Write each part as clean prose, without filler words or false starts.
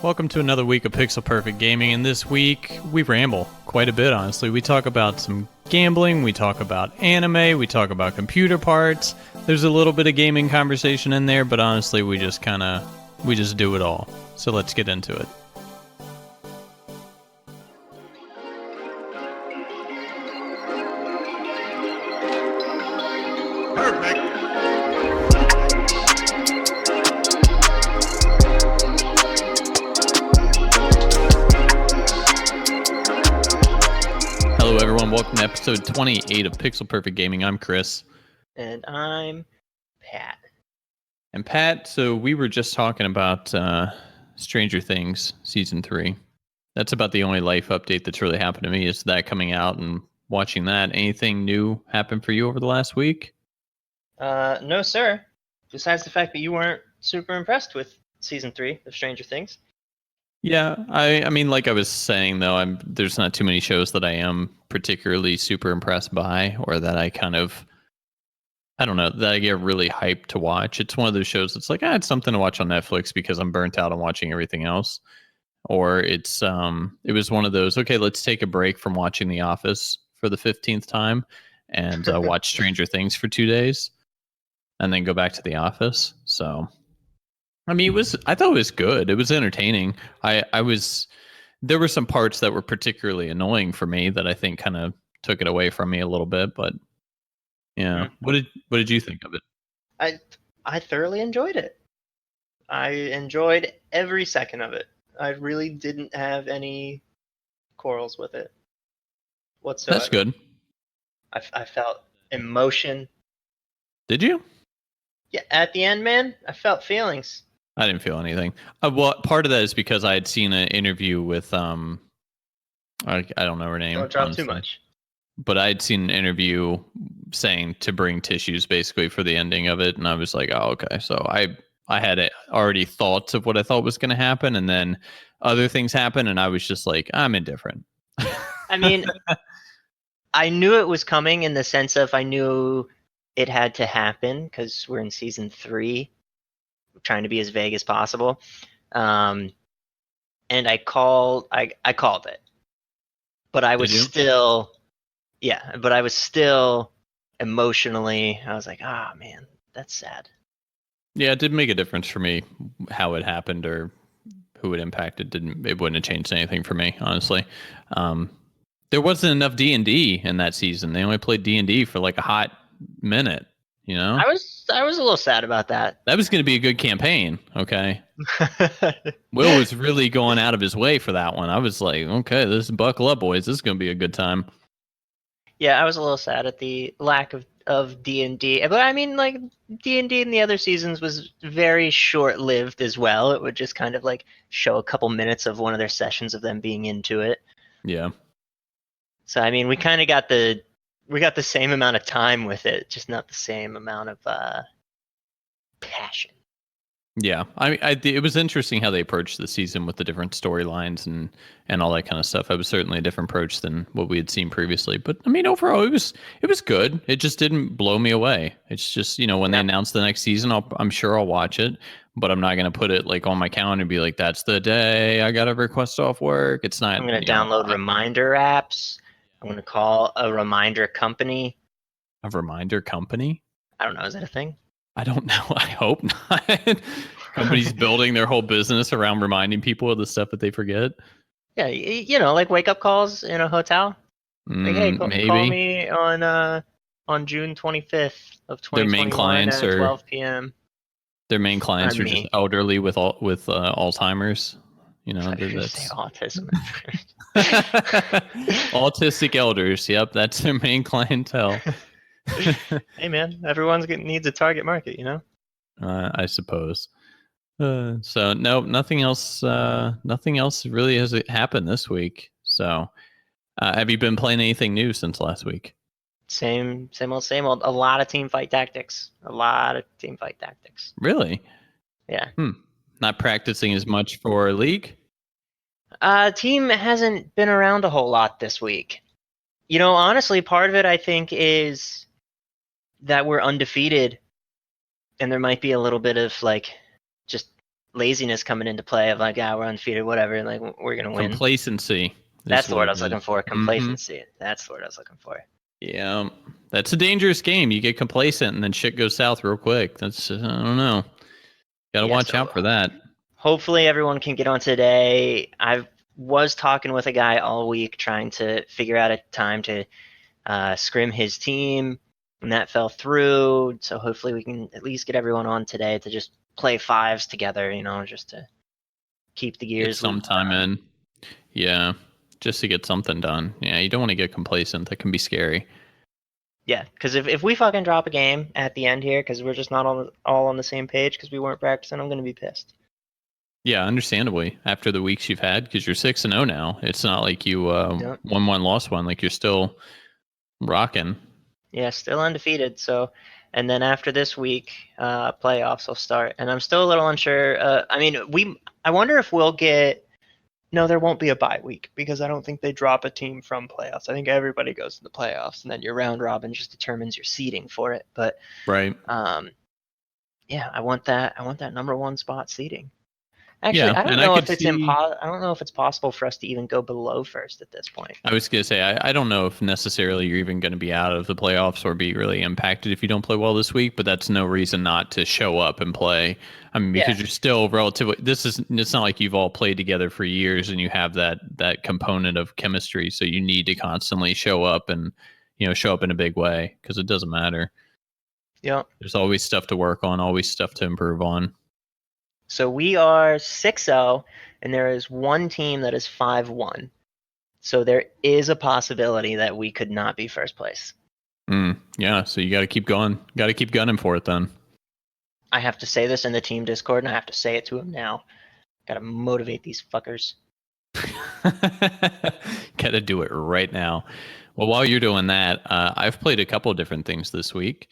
Welcome to another week of Pixel Perfect Gaming, and this week we ramble quite a bit, honestly. We talk about some gambling, we talk about anime, we talk about computer parts. There's a little bit of gaming conversation in there, but honestly we just do it all. So let's get into it. Welcome to episode 28 of Pixel Perfect Gaming. I'm Chris. And I'm Pat. And Pat, so we were just talking about Stranger Things Season 3. That's about the only life update that's really happened to me, is that coming out and watching that. Anything new happen for you over the last week? No, sir. Besides the fact that you weren't super impressed with Season 3 of Stranger Things. Yeah, I mean, like I was saying, though, there's not too many shows that I am particularly super impressed by, or that I don't know, that I get really hyped to watch. It's one of those shows that's like, it's something to watch on Netflix because I'm burnt out on watching everything else. Or it was one of those, okay, let's take a break from watching The Office for the 15th time and watch Stranger Things for 2 days and then go back to The Office. So... I mean, I thought it was good. It was entertaining. There were some parts that were particularly annoying for me that I think kind of took it away from me a little bit, but yeah. What did you think of it? I thoroughly enjoyed it. I enjoyed every second of it. I really didn't have any quarrels with it whatsoever. That's good. I felt emotion. Did you? Yeah, at the end, man, I felt feelings. I didn't feel anything. Well, part of that is because I had seen an interview with I don't know her name. Don't drop too much. But I had seen an interview saying to bring tissues basically for the ending of it, and I was like, oh, okay. So I had already thoughts of what I thought was going to happen, and then other things happen, and I was just like, I'm indifferent. I mean, I knew it was coming in the sense of I knew it had to happen because we're in season 3. We're trying to be as vague as possible. And I called it. But I was still emotionally, I was like, man, that's sad. Yeah, it did make a difference for me how it happened or who it impacted. It wouldn't have changed anything for me, honestly. There wasn't enough D&D in that season. They only played D&D for like a hot minute, you know? I was a little sad about that. That was going to be a good campaign, okay? Will was really going out of his way for that one. I was like, okay, buckle up, boys. This is going to be a good time. Yeah, I was a little sad at the lack of D&D. But I mean, like, D&D in the other seasons was very short-lived as well. It would just kind of like show a couple minutes of one of their sessions of them being into it. Yeah. So I mean, we kind of got the same amount of time with it, just not the same amount of passion. Yeah, it was interesting how they approached the season with the different storylines and all that kind of stuff. It was certainly a different approach than what we had seen previously. But I mean, overall, it was good. It just didn't blow me away. It's just, when they announce the next season, I'm sure I'll watch it, but I'm not going to put it like on my calendar and be like, that's the day I got a request off work. It's not. I'm going to download reminder apps. I'm going to call a reminder company. A reminder company? I don't know. Is that a thing? I don't know. I hope not. Companies building their whole business around reminding people of the stuff that they forget. Yeah, like wake-up calls in a hotel. Like, hey, call me on June 25th of 2021 their main clients at 12 p.m. Their main clients are just elderly with Alzheimer's. Say autism. Autistic elders. Yep, that's their main clientele. Hey man, everyone's needs a target market, I suppose. So no, nothing else really has happened this week. So, have you been playing anything new since last week? Same old. A lot of team fight tactics. Really? Yeah. Not practicing as much for League? Team hasn't been around a whole lot this week. Honestly, part of it I think is that we're undefeated, and there might be a little bit of like just laziness coming into play of like, we're undefeated, whatever, like we're gonna win. Complacency. That's the word I was it looking is. for. Mhm. Complacency. That's the word I was looking for. Yeah, that's a dangerous game. You get complacent and then shit goes south real quick. That's I don't know. Got to Yeah, watch so out for that. hopefully everyone can get on today. I was talking with a guy all week trying to figure out a time to scrim his team, and that fell through. So hopefully we can at least get everyone on today to just play fives together, just to keep the Get gears some time in. Yeah, just to get something done. Yeah, you don't want to get complacent. That can be scary. Yeah, because if we fucking drop a game at the end here because we're just not all on the same page because we weren't practicing, I'm gonna be pissed. Yeah, understandably. After the weeks you've had, because you're 6-0 now, it's not like you Yep. won one, lost one. Like you're still rocking. Yeah, still undefeated. So, and then after this week, playoffs will start, and I'm still a little unsure. I mean, I wonder if we'll get. No, there won't be a bye week because I don't think they drop a team from playoffs. I think everybody goes to the playoffs, and then your round robin just determines your seeding for it. But Right. yeah, I want that. I want that number one spot seeding. Actually, Yeah, I don't and I know could if it's see. I don't know if it's possible for us to even go below first at this point. I was gonna say I don't know if necessarily you're even going to be out of the playoffs or be really impacted if you don't play well this week, but that's no reason not to show up and play. I mean, because Yeah. you're still relatively. It's not like you've all played together for years and you have that component of chemistry. So you need to constantly show up and show up in a big way because it doesn't matter. Yep. There's always stuff to work on, always stuff to improve on. So we are 6-0, and there is one team that is 5-1. So there is a possibility that we could not be first place. Yeah, so you got to keep going. Got to keep gunning for it then. I have to say this in the team Discord, and I have to say it to them now. Got to motivate these fuckers. Got to do it right now. Well, while you're doing that, I've played a couple of different things this week.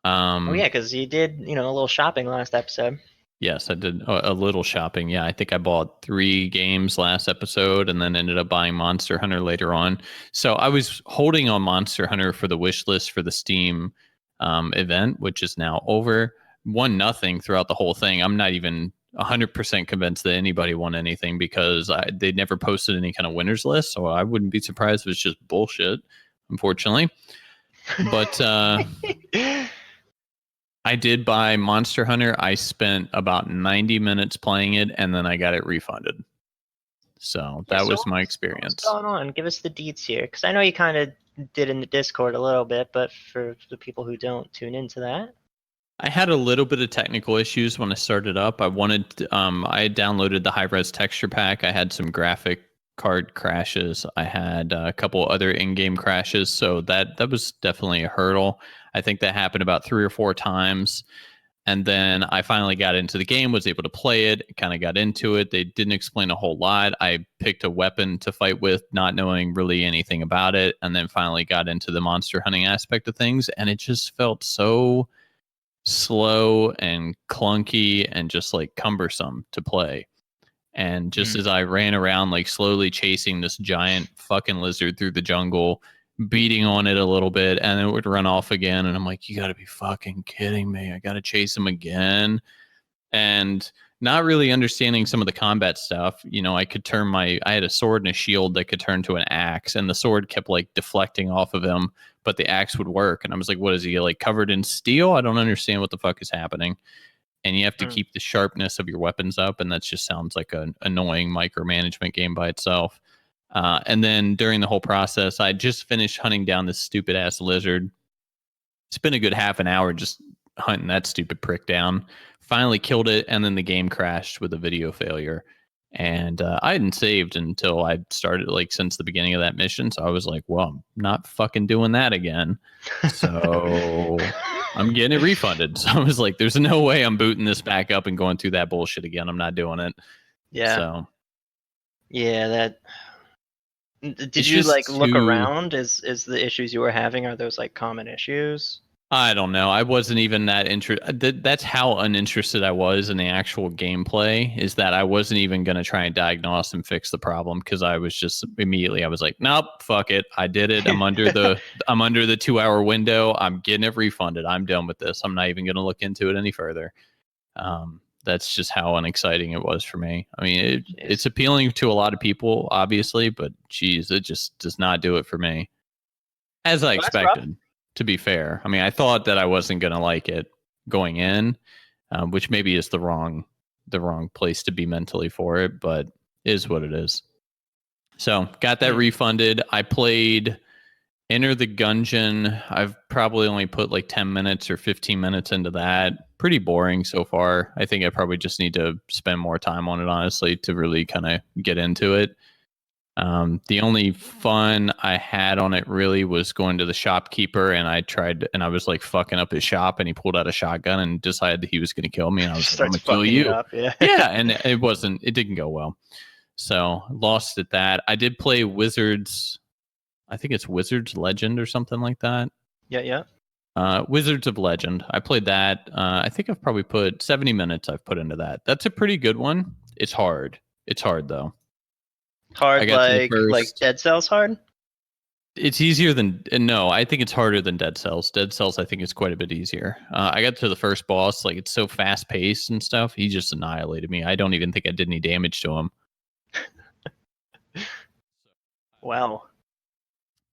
Oh yeah, because you did, a little shopping last episode. Yes, I did a little shopping. Yeah, I think I bought 3 games last episode and then ended up buying Monster Hunter later on. So I was holding on Monster Hunter for the wish list for the Steam event, which is now over. 1-0 throughout the whole thing. I'm not even 100% convinced that anybody won anything because they never posted any kind of winners list. So I wouldn't be surprised if it's just bullshit, unfortunately. But I did buy Monster Hunter. I spent about 90 minutes playing it, and then I got it refunded. So that was my experience. What's going on? Give us the deets here, because I know you kind of did in the Discord a little bit, but for the people who don't tune into that. I had a little bit of technical issues when I started up. I had downloaded the high-res texture pack. I had some graphic card crashes. I had a couple other in-game crashes, so that was definitely a hurdle. I think that happened about 3 or 4 times. And then I finally got into the game, was able to play it, kind of got into it. They didn't explain a whole lot. I picked a weapon to fight with, not knowing really anything about it, and then finally got into the monster hunting aspect of things. And it just felt so slow and clunky and just like cumbersome to play. And just as I ran around, like slowly chasing this giant fucking lizard through the jungle, beating on it a little bit, and it would run off again. And I'm like, you got to be fucking kidding me. I got to chase him again. And not really understanding some of the combat stuff. I could turn I had a sword and a shield that could turn to an axe, and the sword kept like deflecting off of him, but the axe would work. And I was like, what is he, like covered in steel? I don't understand what the fuck is happening. And you have to keep the sharpness of your weapons up, and that just sounds like an annoying micromanagement game by itself. And then during the whole process, I just finished hunting down this stupid ass lizard. Spent a good half an hour just hunting that stupid prick down. Finally killed it, and then the game crashed with a video failure. And I hadn't saved until I started, like, since the beginning of that mission. So I was like, well, I'm not fucking doing that again. So I'm getting it refunded. So I was like, there's no way I'm booting this back up and going through that bullshit again. I'm not doing it. Yeah. So yeah, that. Did you like look around? Is the issues you were having, are those like common issues? I don't know. I wasn't even that interested. That's how uninterested I was in the actual gameplay, is that I wasn't even going to try and diagnose and fix the problem, because I was just immediately, I was like, nope, fuck it. I did it. I'm under the 2-hour window. I'm getting it refunded. I'm done with this. I'm not even going to look into it any further. that's just how unexciting it was for me. I mean, it's appealing to a lot of people, obviously, but geez, it just does not do it for me. As I expected, to be fair. I mean, I thought that I wasn't going to like it going in, which maybe is the wrong place to be mentally for it, but is what it is. So got that refunded. I played Enter the Gungeon. I've probably only put like 10 minutes or 15 minutes into that. Pretty boring so far. I think I probably just need to spend more time on it, honestly, to really kind of get into it. The only fun I had on it really was going to the shopkeeper, and I was like fucking up his shop, and he pulled out a shotgun and decided that he was going to kill me, and I was like, I'm going to kill you. Yeah, and it didn't go well. So lost at that. I did play Wizards. I think it's Wizards Legend or something like that. Yeah. Wizards of Legend. I played that. I think I've probably put 70 minutes I've put into that. That's a pretty good one. It's hard. It's hard though. Hard like Dead Cells hard? It's easier than no, I think it's harder than Dead Cells. Dead Cells I think is quite a bit easier. I got to the first boss, like it's so fast paced and stuff. He just annihilated me. I don't even think I did any damage to him. Wow.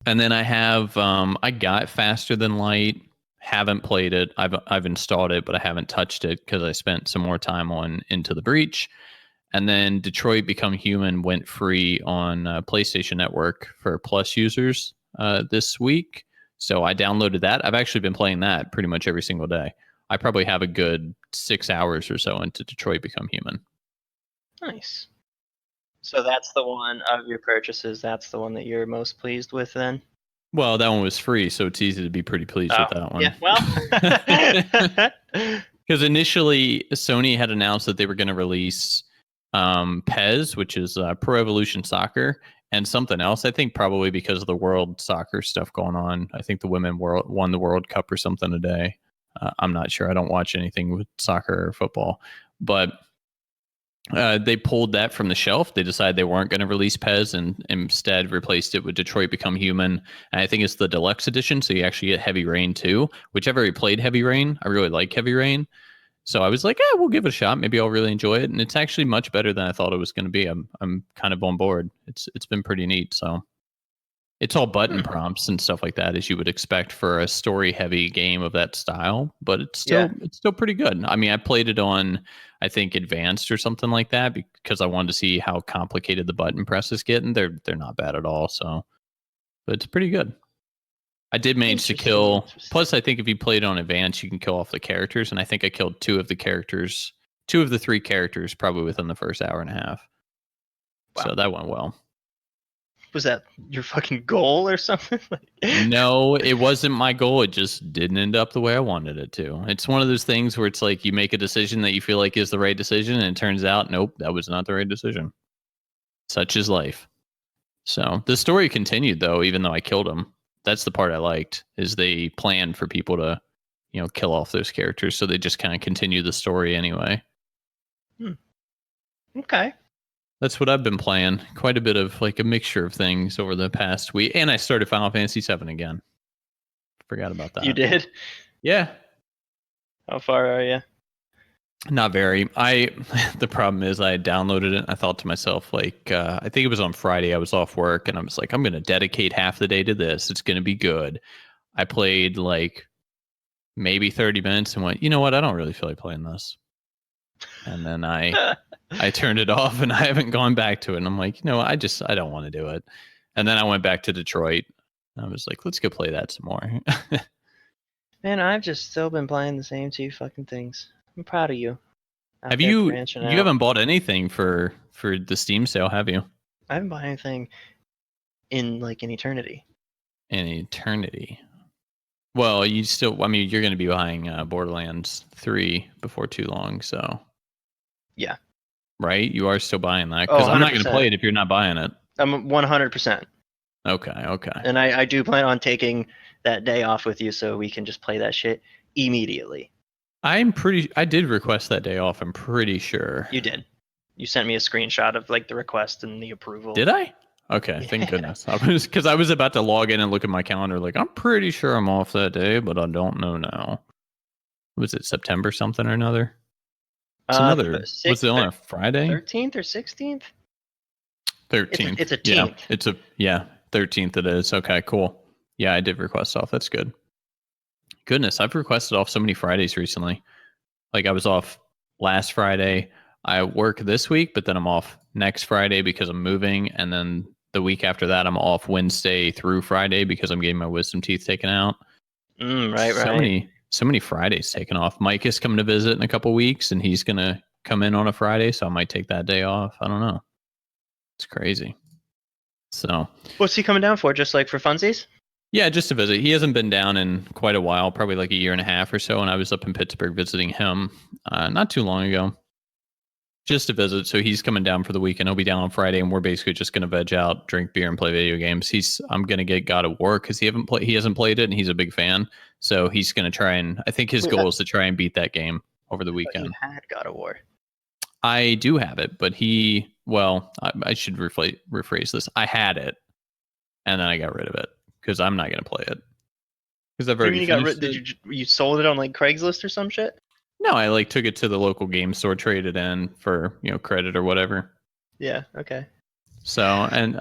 And then I have I got Faster Than Light. Haven't played it. I've installed it, but I haven't touched it because I spent some more time on Into the Breach. And then Detroit Become Human went free on PlayStation Network for Plus users this week. So I downloaded that. I've actually been playing that pretty much every single day. I probably have a good 6 hours or so into Detroit Become Human. Nice. So that's the one of your purchases. That's the one that you're most pleased with then? Well, that one was free, so it's easy to be pretty pleased with that one. Yeah, well. Because initially, Sony had announced that they were going to release PES, which is Pro Evolution Soccer, and something else. I think probably because of the World Soccer stuff going on. I think the women won the World Cup or something today. I'm not sure. I don't watch anything with soccer or football, but they pulled that from the shelf. They decided they weren't going to release PES and instead replaced it with Detroit Become Human. And I think it's the deluxe edition, so you actually get Heavy Rain too. Whichever you played Heavy Rain, I really like Heavy Rain. So I was like, we'll give it a shot. Maybe I'll really enjoy it. And it's actually much better than I thought it was going to be. I'm kind of on board. It's been pretty neat. So it's all button prompts and stuff like that, as you would expect for a story heavy game of that style. But it's still pretty good. I mean, I played it on, I think, advanced or something like that because I wanted to see how complicated the button presses get, and they're not bad at all. So, but it's pretty good. I did manage to kill. Plus, I think if you played on advanced, you can kill off the characters, and I think I killed two of the 3 characters, probably within the first hour and a half. Wow. So that went well. Was that your fucking goal or something? No, it wasn't my goal. It just didn't end up the way I wanted it to. It's one of those things where it's like you make a decision that you feel like is the right decision, and it turns out, nope, that was not the right decision. Such is life. So the story continued, though, even though I killed him. That's the part I liked, is they planned for people to, kill off those characters. So they just kind of continue the story anyway. Okay. That's what I've been playing. Quite a bit of like a mixture of things over the past week. And I started Final Fantasy VII again. Forgot about that. You did? Yeah. How far are you? Not very. The problem is I downloaded it and I thought to myself, like, I think it was on Friday. I was off work and I was like, I'm going to dedicate half the day to this. It's going to be good. I played like maybe 30 minutes and went, you know what? I don't really feel like playing this. And then I turned it off and I haven't gone back to it. And I'm like, I don't want to do it. And then I went back to Detroit. I was like, let's go play that some more. Man, I've just still been playing the same 2 fucking things. I'm proud of you. Have you haven't bought anything for the Steam sale, have you? I haven't bought anything in like an eternity. An eternity. Well, you're going to be buying Borderlands 3 before too long, so. Yeah. Right? You are still buying that? Because I'm not going to play it if you're not buying it. I'm 100%. Okay. And I do plan on taking that day off with you so we can just play that shit immediately. I did request that day off, I'm pretty sure. You did. You sent me a screenshot of like the request and the approval. Did I? Okay, thank goodness. Because I was about to log in and look at my calendar like, I'm pretty sure I'm off that day, but I don't know now. Was it September something or another? It's another. Was it on a Friday? 13th or 16th? 13th. It's a Yeah, teenth. 13th it is. Okay, cool. Yeah, I did request off. That's good. Goodness, I've requested off so many Fridays recently. Like I was off last Friday. I work this week, but then I'm off next Friday because I'm moving, and then the week after that I'm off Wednesday through Friday because I'm getting my wisdom teeth taken out. Right. So many Fridays taken off. Mike is coming to visit in a couple weeks, and he's gonna come in on a Friday, so I might take that day off. I don't know. It's crazy. So, what's he coming down for? Just like for funsies? Yeah, just to visit. He hasn't been down in quite a while, probably like a year and a half or so. And I was up in Pittsburgh visiting him not too long ago, just to visit. So he's coming down for the weekend. He'll be down on Friday, and we're basically just going to veg out, drink beer, and play video games. I'm going to get God of War because he hasn't played it, and he's a big fan. So he's going to try and I think his goal is to try and beat that game over the weekend. You had God of War. I do have it, but I should rephrase this. I had it, and then I got rid of it because I'm not going to play it. Because I've already finished it. Did you sold it on like Craigslist or some shit? No, I took it to the local game store, traded in for credit or whatever. Yeah. Okay. So, and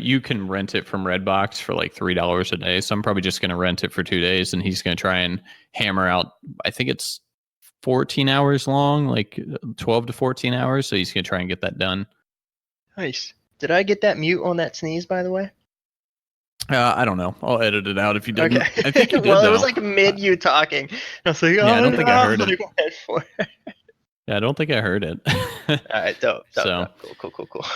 you can rent it from Redbox for like $3 a day. So I'm probably just gonna rent it for 2 days, and he's gonna try and hammer out. I think it's 14 hours long, like 12 to 14 hours. So he's gonna try and get that done. Nice. Did I get that mute on that sneeze, by the way? I don't know. I'll edit it out if you didn't. Okay. I think you did. Well, it was like mid you talking. I was like, I don't think I heard it. it. Yeah, I don't think I heard it. All right, dope. Cool.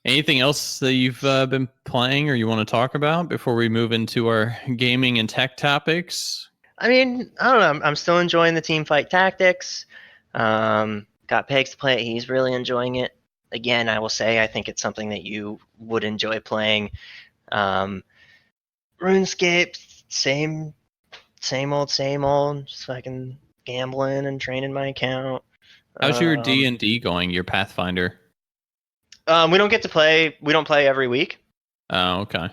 Anything else that you've been playing or you want to talk about before we move into our gaming and tech topics? I mean, I don't know. I'm still enjoying the team fight tactics. Got Pegs to play it. He's really enjoying it. Again, I will say I think it's something that you would enjoy playing. RuneScape, same old. Just fucking gambling and training my account. How's your D&D going? Your Pathfinder? We don't get to play. We don't play every week. Oh, okay.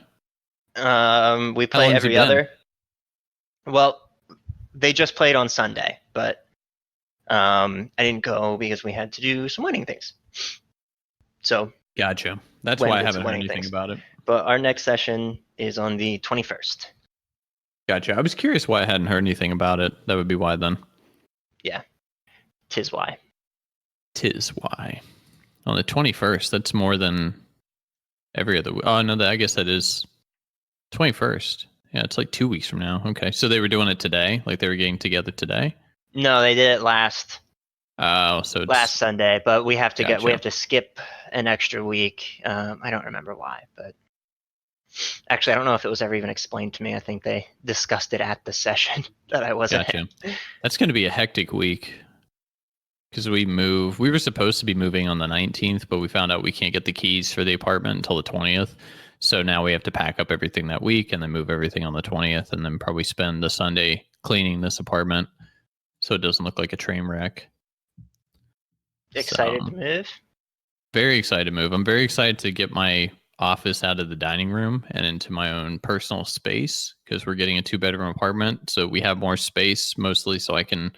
We play every other. Well, they just played on Sunday, but I didn't go because we had to do some wedding things. So gotcha. That's why I haven't heard anything about it. But our next session is on the 21st. Gotcha. I was curious why I hadn't heard anything about it. That would be why then. Yeah. Tis why. On the 21st, that's more than every other week. Oh, no, I guess that is 21st. Yeah, it's like 2 weeks from now. Okay. So they were doing it today? Like they were getting together today? No, they did it last. Oh, so it's last Sunday, but we have to skip an extra week. I don't remember why, but actually, I don't know if it was ever even explained to me. I think they discussed it at the session that I wasn't. Gotcha. That's going to be a hectic week because we were supposed to be moving on the 19th, but we found out we can't get the keys for the apartment until the 20th. So now we have to pack up everything that week and then move everything on the 20th, and then probably spend the Sunday cleaning this apartment so it doesn't look like a train wreck. Excited to move? Very excited to move. I'm very excited to get my office out of the dining room and into my own personal space because we're getting a 2-bedroom apartment. So we have more space mostly so I can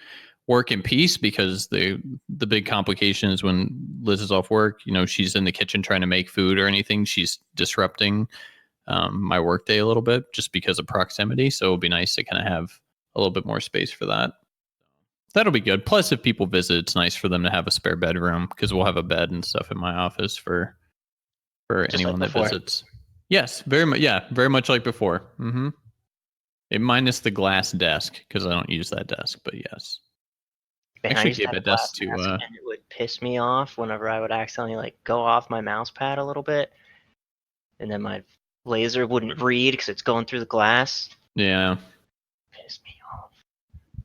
work in peace, because the big complication is when Liz is off work, she's in the kitchen trying to make food or anything. She's disrupting my workday a little bit just because of proximity. So it'll be nice to kind of have a little bit more space for that. That'll be good. Plus, if people visit, it's nice for them to have a spare bedroom because we'll have a bed and stuff in my office for anyone that visits. Yes, very much. Yeah, very much like before. Mm-hmm. Minus the glass desk because I don't use that desk. But yes, actually gave a desk to. And it would piss me off whenever I would accidentally go off my mouse pad a little bit, and then my laser wouldn't read because it's going through the glass. Yeah. Piss me off.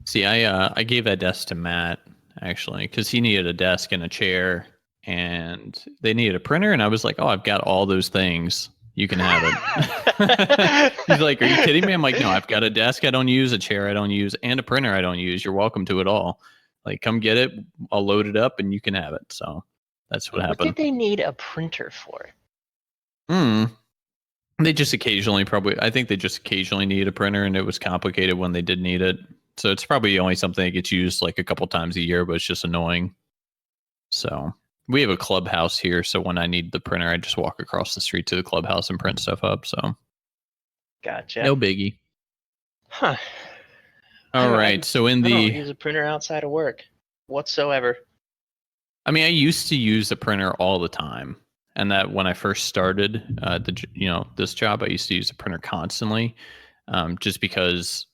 See, I gave that desk to Matt actually because he needed a desk and a chair, and they needed a printer, and I was like, "Oh, I've got all those things. You can have it." He's like, "Are you kidding me?" I'm like, "No, I've got a desk I don't use, a chair I don't use, and a printer I don't use. You're welcome to it all. Like, come get it. I'll load it up, and you can have it." So that's what happened. What did they need a printer for? They just occasionally need a printer, and it was complicated when they did need it. So it's probably only something that gets used like a couple times a year, but it's just annoying So we have a clubhouse here. So when I need the printer, I just walk across the street to the clubhouse and print stuff up. So Gotcha. no biggie. Huh. All right. So in I don't the, use a printer outside of work whatsoever. I mean, I used to use a printer all the time. And that when I first started this job, I used to use a printer constantly, just because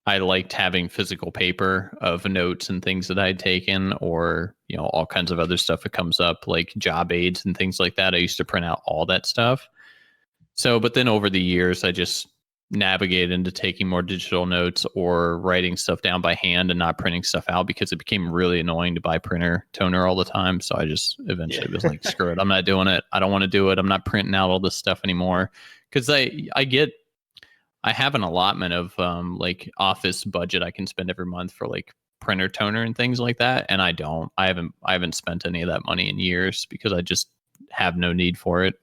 I liked having physical paper of notes and things that I'd taken, or all kinds of other stuff that comes up, like job aids and things like that. I used to print out all that stuff. So, but then over the years, I just navigated into taking more digital notes or writing stuff down by hand and not printing stuff out, because it became really annoying to buy printer toner all the time. So I just eventually was like, screw it. I'm not doing it. I don't want to do it. I'm not printing out all this stuff anymore. Because I have an allotment of like office budget I can spend every month for like printer toner and things like that. And I haven't spent any of that money in years because I just have no need for it.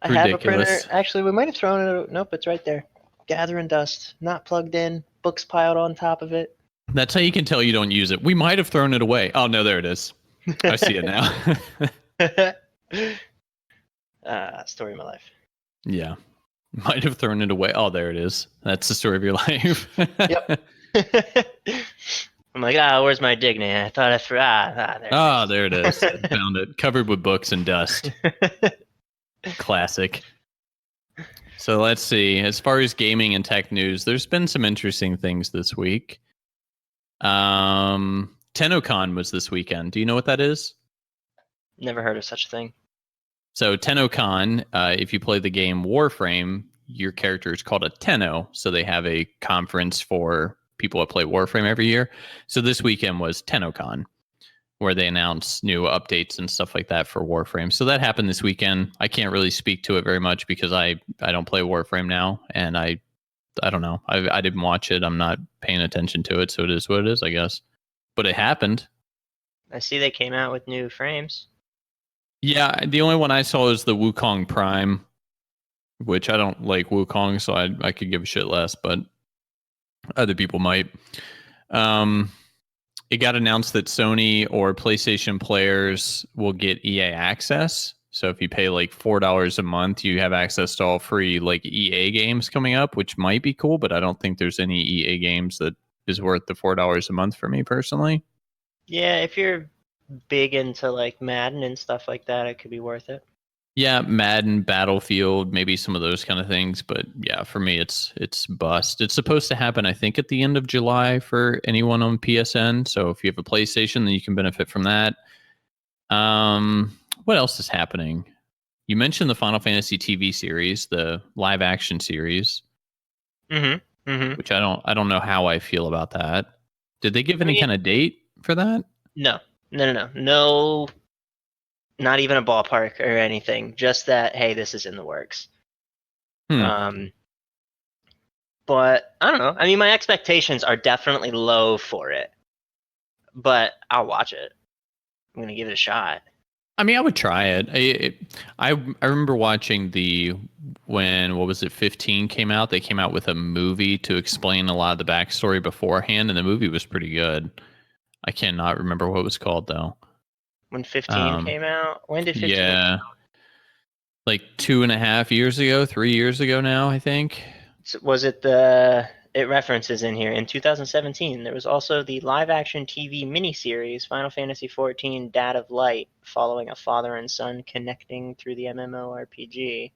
I have a Ridiculous. printer. Actually, we might have thrown it. Nope, it's right there. Gathering dust, not plugged in, books piled on top of it. That's how you can tell you don't use it. We might have thrown it away. Oh, no, there it is. I see it now. Story of my life. Yeah. Might have thrown it away. Oh, there it is. That's the story of your life. Yep. I'm like, where's my dignity? I thought I threw. There it is. I found it. Covered with books and dust. Classic. So let's see. As far as gaming and tech news, there's been some interesting things this week. TennoCon was this weekend. Do you know what that is? Never heard of such a thing. So TennoCon, if you play the game Warframe, your character is called a Tenno. So they have a conference for people that play Warframe every year. So this weekend was TennoCon, where they announce new updates and stuff like that for Warframe. So that happened this weekend. I can't really speak to it very much because I don't play Warframe now, and I don't know. I didn't watch it. I'm not paying attention to it, so it is what it is, I guess. But it happened. I see they came out with new frames. Yeah, the only one I saw is the Wukong Prime, which I don't like Wukong, so I could give a shit less, but other people might. It got announced that Sony or PlayStation players will get EA access. So if you pay like $4 a month, you have access to all free like EA games coming up, which might be cool, but I don't think there's any EA games that is worth the $4 a month for me personally. Yeah, if you're big into like Madden and stuff like that, it could be worth it. Yeah, Madden, Battlefield, maybe some of those kind of things, but yeah, for me it's bust. It's supposed to happen I think at the end of July for anyone on PSN, so if you have a PlayStation then you can benefit from that. What else is happening? You mentioned the Final Fantasy TV series, the live action series. Which I don't know how I feel about that. Did they give any kind of date for that? No, not even a ballpark or anything. Just that, hey, this is in the works. But I don't know. I mean, my expectations are definitely low for it, but I'll watch it. I'm gonna give it a shot. I mean, I would try it. I remember watching what was it, 15 came out. They came out with a movie to explain a lot of the backstory beforehand, and the movie was pretty good. I cannot remember what it was called though. When 15 came out? When did 15 come out? Like 2.5 years ago, 3 years ago now, I think. So was it it references in here. In 2017, there was also the live-action TV miniseries Final Fantasy XIV Dad of Light, following a father and son connecting through the MMORPG.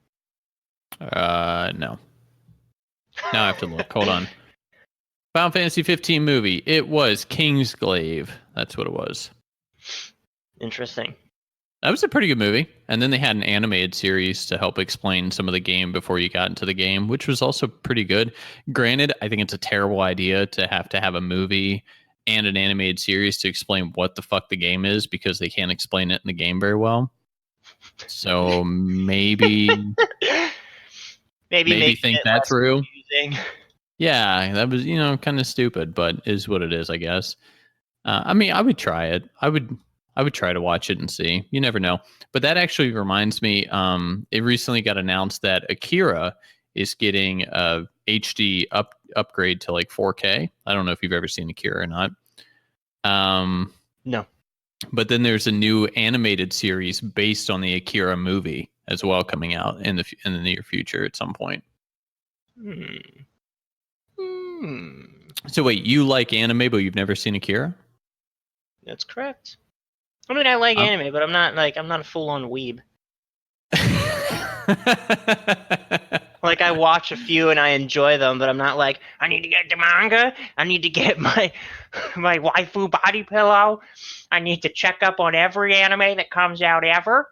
No. Now I have to look. Hold on. Final Fantasy 15 movie. It was Kingsglaive. That's what it was. Interesting. That was a pretty good movie. And then they had an animated series to help explain some of the game before you got into the game, which was also pretty good. Granted, I think it's a terrible idea to have a movie and an animated series to explain what the fuck the game is, because they can't explain it in the game very well. So maybe think that through. Confusing. Yeah, that was, kind of stupid, but is what it is, I guess. I mean, I would try it. I would try to watch it and see. You never know. But that actually reminds me, it recently got announced that Akira is getting a HD upgrade to like 4K. I don't know if you've ever seen Akira or not. No. But then there's a new animated series based on the Akira movie as well coming out in the near future at some point. So wait, you like anime, but you've never seen Akira? That's correct. I mean, I like anime, but I'm not a full-on weeb. Like, I watch a few and I enjoy them, but I'm not like, I need to get the manga. I need to get my waifu body pillow. I need to check up on every anime that comes out ever.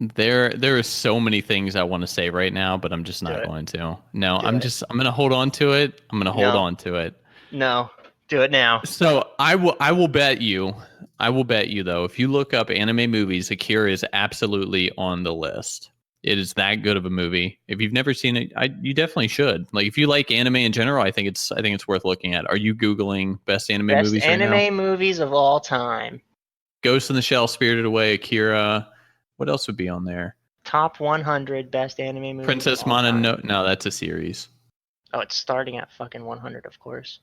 There are so many things I want to say right now, but I'm just not going to. No, I'm going to hold on to it. I'm going to hold on to it. No, do it now. So I will bet you though, if you look up anime movies, Akira is absolutely on the list. It is that good of a movie. If you've never seen it, you definitely should. Like, if you like anime in general, I think it's worth looking at. Are you Googling best anime movies right now? Best anime movies of all time. Ghost in the Shell, Spirited Away, Akira. What else would be on there? Top 100 best anime movies. Princess Mononoke. No, that's a series. Oh, it's starting at fucking 100, of course.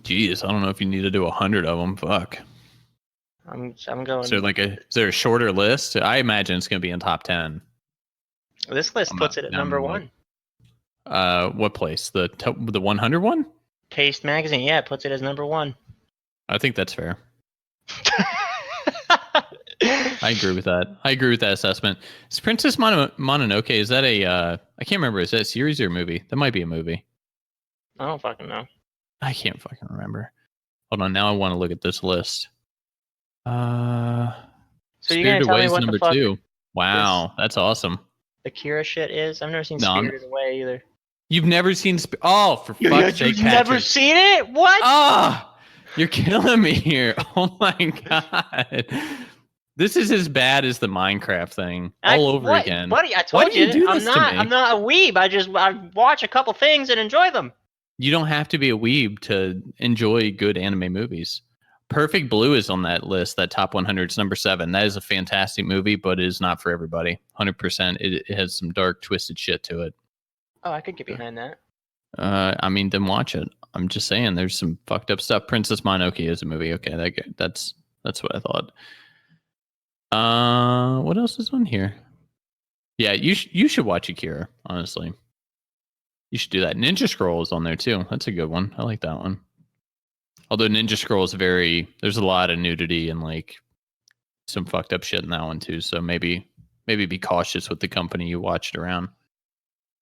Jeez, I don't know if you need to do 100 of them. Fuck. I'm going. So is there a shorter list? I imagine it's going to be in top 10. This list puts it at number 1. What place? The 100 one? Taste magazine, yeah, it puts it as number 1. I think that's fair. I agree with that. I agree with that assessment. Is Princess Mononoke, is that I can't remember. Is that a series or a movie? That might be a movie. I don't fucking know. I can't fucking remember. Hold on, now I want to look at this list. So Spirited Away is number 2. Wow, that's awesome. Akira shit is? I've never seen Spirited Away either. You've never seen for fuck's sake, You've never seen it? What? Ah, you're killing me here. Oh my god. This is as bad as the Minecraft thing all over again. Buddy, I told you, I'm not a weeb. I watch a couple things and enjoy them. You don't have to be a weeb to enjoy good anime movies. Perfect Blue is on that list, that top 100. It's number 7. That is a fantastic movie, but it is not for everybody. 100%. It has some dark, twisted shit to it. Oh, I could get behind that. I mean, then watch it. I'm just saying, there's some fucked up stuff. Princess Mononoke is a movie. Okay, that's what I thought. What else is on here? Yeah, you should watch Akira. Honestly, you should do that. Ninja Scroll is on there too. That's a good one. I like that one. Although Ninja Scroll is there's a lot of nudity and like some fucked up shit in that one too. So maybe be cautious with the company you watch it around.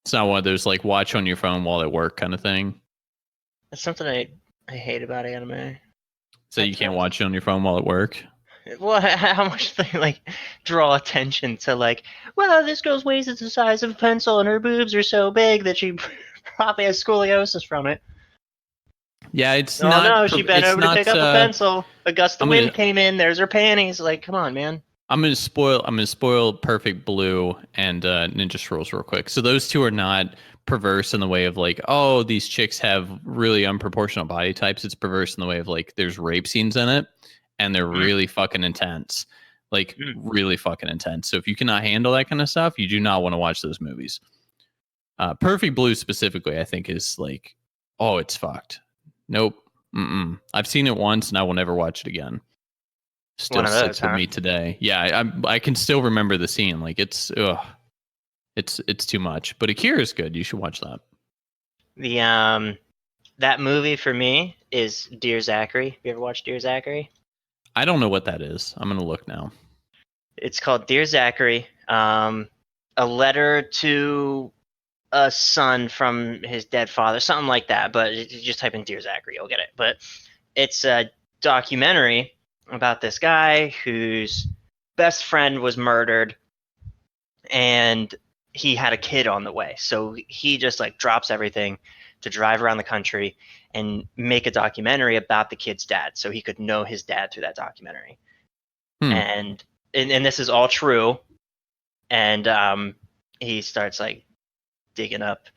It's not one of those like watch on your phone while at work kind of thing. That's something I hate about anime. So you can't watch it on your phone while at work? Well, how much they like draw attention to like, well, this girl's waist is the size of a pencil and her boobs are so big that she probably has scoliosis from it. Yeah, it's not. No, she bent over to pick up a pencil. A gust of wind came in. There's her panties. Like, come on, man. I'm gonna spoil Perfect Blue and Ninja Scrolls real quick. So those two are not perverse in the way of like, oh, these chicks have really unproportional body types. It's perverse in the way of like, there's rape scenes in it, and they're really fucking intense. Like, really fucking intense. So if you cannot handle that kind of stuff, you do not want to watch those movies. Perfect Blue specifically, I think, is like, oh, it's fucked. Nope. I've seen it once and I will never watch it again. Still sits with me today. Yeah, I can still remember the scene. Like it's too much. But Akira is good. You should watch that. The that movie for me is Dear Zachary. You ever watched Dear Zachary? I don't know what that is. I'm gonna look now. It's called Dear Zachary. A letter to a son from his dead father, something like that. But you just type in Dear Zachary, you'll get it. But it's a documentary about this guy whose best friend was murdered, and he had a kid on the way. So he just like drops everything to drive around the country and make a documentary about the kid's dad, so he could know his dad through that documentary. And this is all true. And he starts like digging up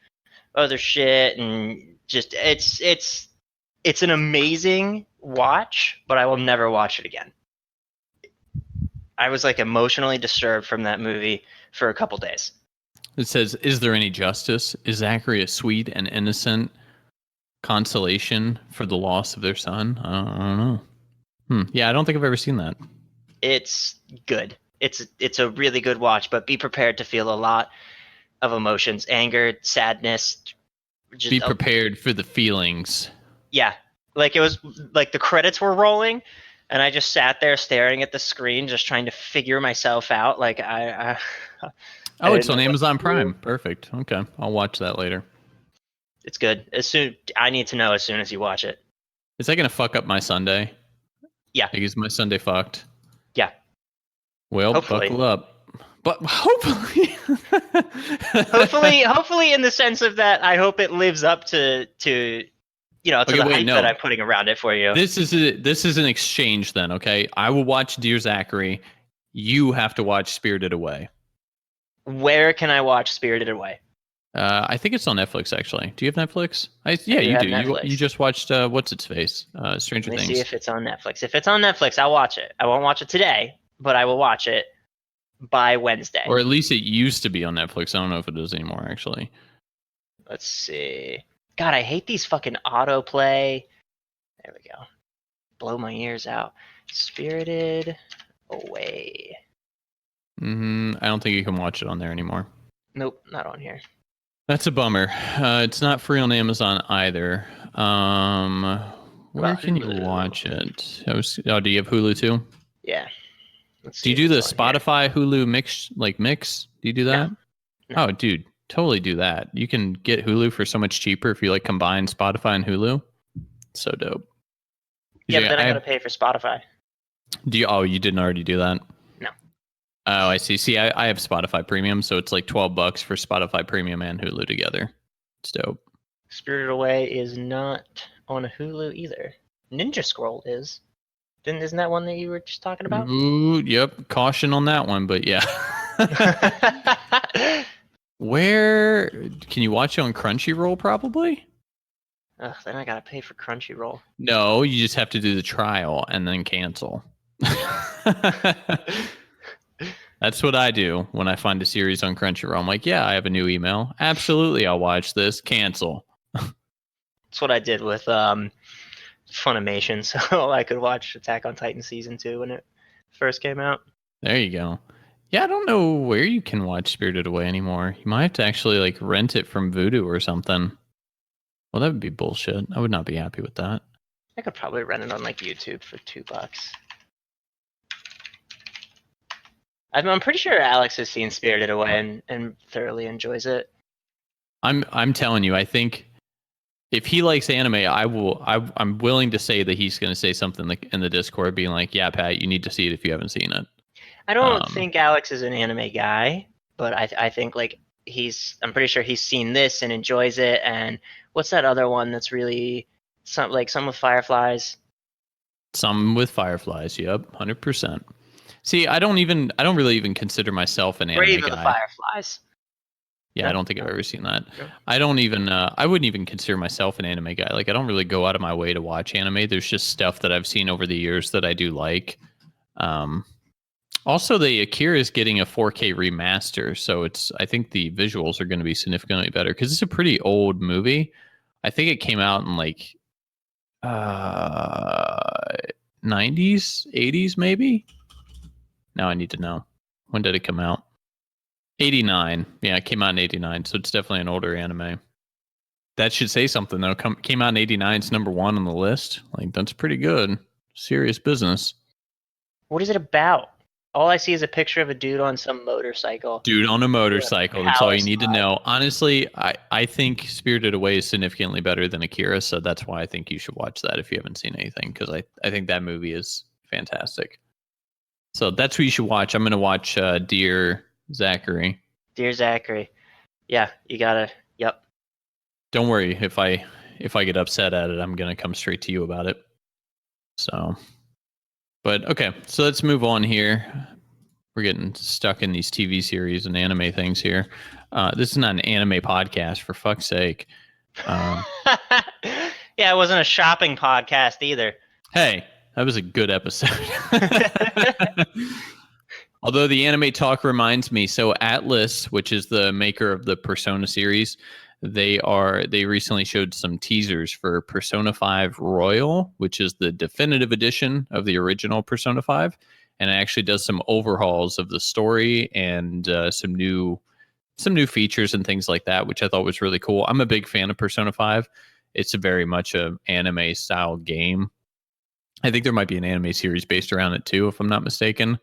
other shit, and just it's an amazing watch, but I will never watch it again. I was like emotionally disturbed from that movie for a couple days. It says, is there any justice? Is Zachary a sweet and innocent consolation for the loss of their son? I don't know. Yeah, I don't think I've ever seen that. It's good. It's a really good watch, but be prepared to feel a lot of emotions, anger, sadness. Just Be prepared for the feelings. yeah, like it was like the credits were rolling, and I just sat there staring at the screen, just trying to figure myself out. Like Oh, it's didn't on know what to Amazon do. Prime. Perfect. Okay, I'll watch that later. It's good. I need to know as soon as you watch it. Is that gonna fuck up my Sunday? Yeah. Like, is my Sunday fucked? Yeah. Well, Hopefully. buckle up. But hopefully, hopefully in the sense of that, I hope it lives up to the hype that I'm putting around it for you. This is an exchange then, okay? I will watch Dear Zachary. You have to watch Spirited Away. Where can I watch Spirited Away? I think it's on Netflix actually. Do you have Netflix? Yeah, you do. Netflix. You just watched what's its face? Stranger Let me Things. see if it's on Netflix. If it's on Netflix, I'll watch it. I won't watch it today, but I will watch it by Wednesday. Or at least it used to be on Netflix. I don't know if it is anymore actually. Let's see. God, I hate these fucking autoplay. There we go. Blow my ears out. Spirited Away. I don't think you can watch it on there anymore. Nope, not on here. That's a bummer. It's not free on Amazon either. Where can you watch it? Do you have Hulu too? Yeah. Do you do the Spotify Hulu mix? Do you do that? No. Oh, dude, totally do that. You can get Hulu for so much cheaper if you like combine Spotify and Hulu. So dope. Yeah, but then I gotta pay for Spotify. You didn't already do that? No. Oh, I see. See, I have Spotify Premium, so it's like $12 for Spotify Premium and Hulu together. It's dope. Spirited Away is not on Hulu either. Ninja Scroll is. Isn't that one that you were just talking about? Ooh, yep. Caution on that one, but yeah. Where can you watch it on Crunchyroll? Probably. Then I gotta pay for Crunchyroll. No, you just have to do the trial and then cancel. That's what I do when I find a series on Crunchyroll. I'm like, yeah, I have a new email. Absolutely, I'll watch this. Cancel. That's what I did with Funimation, so I could watch Attack on Titan Season 2 when it first came out. There you go. Yeah, I don't know where you can watch Spirited Away anymore. You might have to actually like rent it from Vudu or something. Well, that would be bullshit. I would not be happy with that. I could probably rent it on like YouTube for $2. I'm pretty sure Alex has seen Spirited Away and thoroughly enjoys it. I'm telling you, I think if he likes anime, I'm willing to say that he's going to say something like in the Discord, being like, "Yeah, Pat, you need to see it if you haven't seen it." I don't think Alex is an anime guy, but I think like I'm pretty sure he's seen this and enjoys it. And what's that other one that's really some with fireflies? Some with fireflies. Yep, 100%. See, I don't really even consider myself an anime Brave guy. of the Fireflies. Yeah, No? I don't think I've ever seen that. No. I wouldn't even consider myself an anime guy. Like, I don't really go out of my way to watch anime. There's just stuff that I've seen over the years that I do like. Also, the Akira is getting a 4K remaster, so I think the visuals are going to be significantly better because it's a pretty old movie. I think it came out in like 90s, 80s, maybe. Now I need to know. When did it come out? 89. Yeah, it came out in 89, so it's definitely an older anime. That should say something, though. Came out in 89, it's number 1 on the list. Like, that's pretty good. Serious business. What is it about? All I see is a picture of a dude on some motorcycle. Dude on a motorcycle. That's all you need to know. Honestly, I think Spirited Away is significantly better than Akira, so that's why I think you should watch that if you haven't seen anything, because I think that movie is fantastic. So that's what you should watch. I'm going to watch Dear Zachary. Dear Zachary. Yeah, you gotta. Yep. Don't worry. If I get upset at it, I'm going to come straight to you about it. So, but okay. So let's move on here. We're getting stuck in these TV series and anime things here. This is not an anime podcast, for fuck's sake. Yeah, it wasn't a shopping podcast either. Hey, that was a good episode. Although the anime talk reminds me, so Atlas, which is the maker of the Persona series, They recently showed some teasers for Persona 5 Royal, which is the definitive edition of the original Persona 5, and it actually does some overhauls of the story and some new features and things like that, which I thought was really cool. I'm a big fan of Persona 5. It's a very much a anime style game. I think there might be an anime series based around it too, if I'm not mistaken.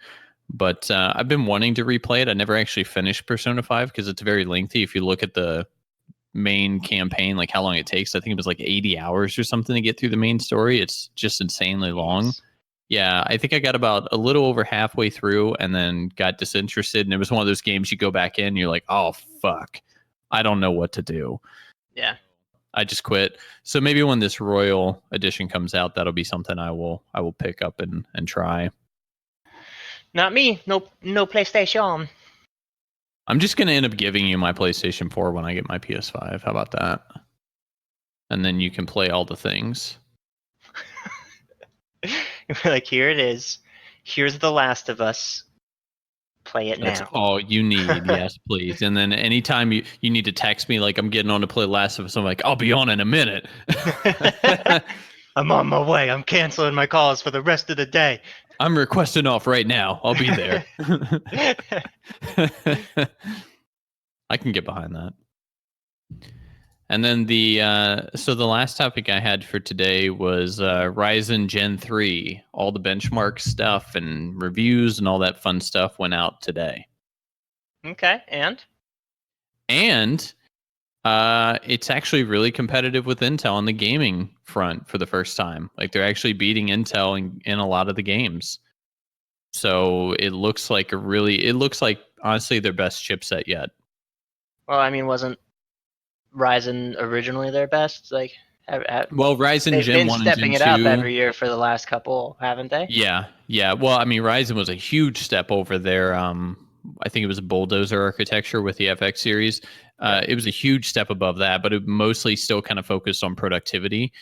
But I've been wanting to replay it. I never actually finished Persona 5 because it's very lengthy. If you look at the main campaign, like how long it takes, I think it was like 80 hours or something to get through the main story. It's just insanely long. Yeah, I think I got about a little over halfway through and then got disinterested. And it was one of those games you go back in, you're like, oh, fuck, I don't know what to do. Yeah. I just quit. So maybe when this Royal Edition comes out, that'll be something I will pick up and try. Not me. No PlayStation. I'm just going to end up giving you my PlayStation 4 when I get my PS5. How about that? And then you can play all the things. Like, here it is. Here's The Last of Us. Play it now. That's all you need. Yes, please. And then anytime you need to text me, like I'm getting on to play Last of Us, I'm like, I'll be on in a minute. I'm on my way. I'm canceling my calls for the rest of the day. I'm requesting off right now. I'll be there. I can get behind that. And then the last topic I had for today was Ryzen Gen 3. All the benchmark stuff and reviews and all that fun stuff went out today. Okay, and it's actually really competitive with Intel on the gaming front for the first time. Like they're actually beating Intel in a lot of the games. So it looks like honestly their best chipset yet. Well, I mean, wasn't Ryzen originally their best? Like, well, Ryzen Gen 1 and Gen 2 they've been stepping it up every year for the last couple, haven't they? Yeah. Well, I mean, Ryzen was a huge step over their I think it was a Bulldozer architecture with the FX series. It was a huge step above that, but it mostly still kind of focused on productivity.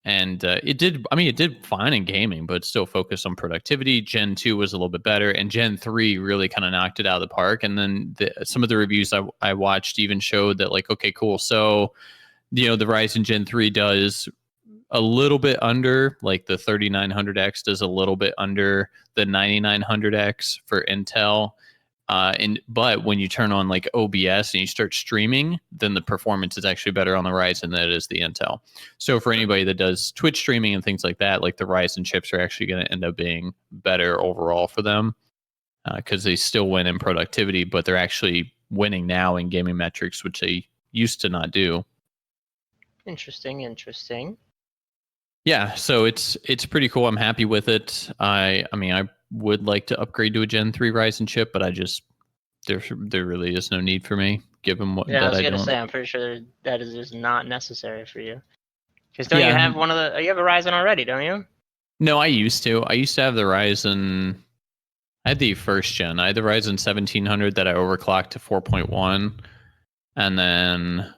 And it did fine in gaming, but still focused on productivity. Gen 2 was a little bit better, and Gen 3 really kind of knocked it out of the park. And then some of the reviews I watched even showed that, like, okay, cool. So, the Ryzen Gen 3 does a little bit under, like the 3900X does a little bit under the 9900X for Intel. But when you turn on like OBS and you start streaming, then the performance is actually better on the Ryzen than it is the Intel. So for anybody that does Twitch streaming and things like that, like the Ryzen chips are actually going to end up being better overall for them because they still win in productivity, but they're actually winning now in gaming metrics, which they used to not do. Interesting. Yeah, so it's pretty cool. I'm happy with it. I mean, I would like to upgrade to a Gen 3 Ryzen chip, but there really is no need for me, given what. Yeah, I was gonna say, I'm pretty sure that is just not necessary for you. Because you have you have a Ryzen already, don't you? No, I used to. I used to have the Ryzen. I had the first gen. I had the Ryzen 1700 that I overclocked to 4.1, and then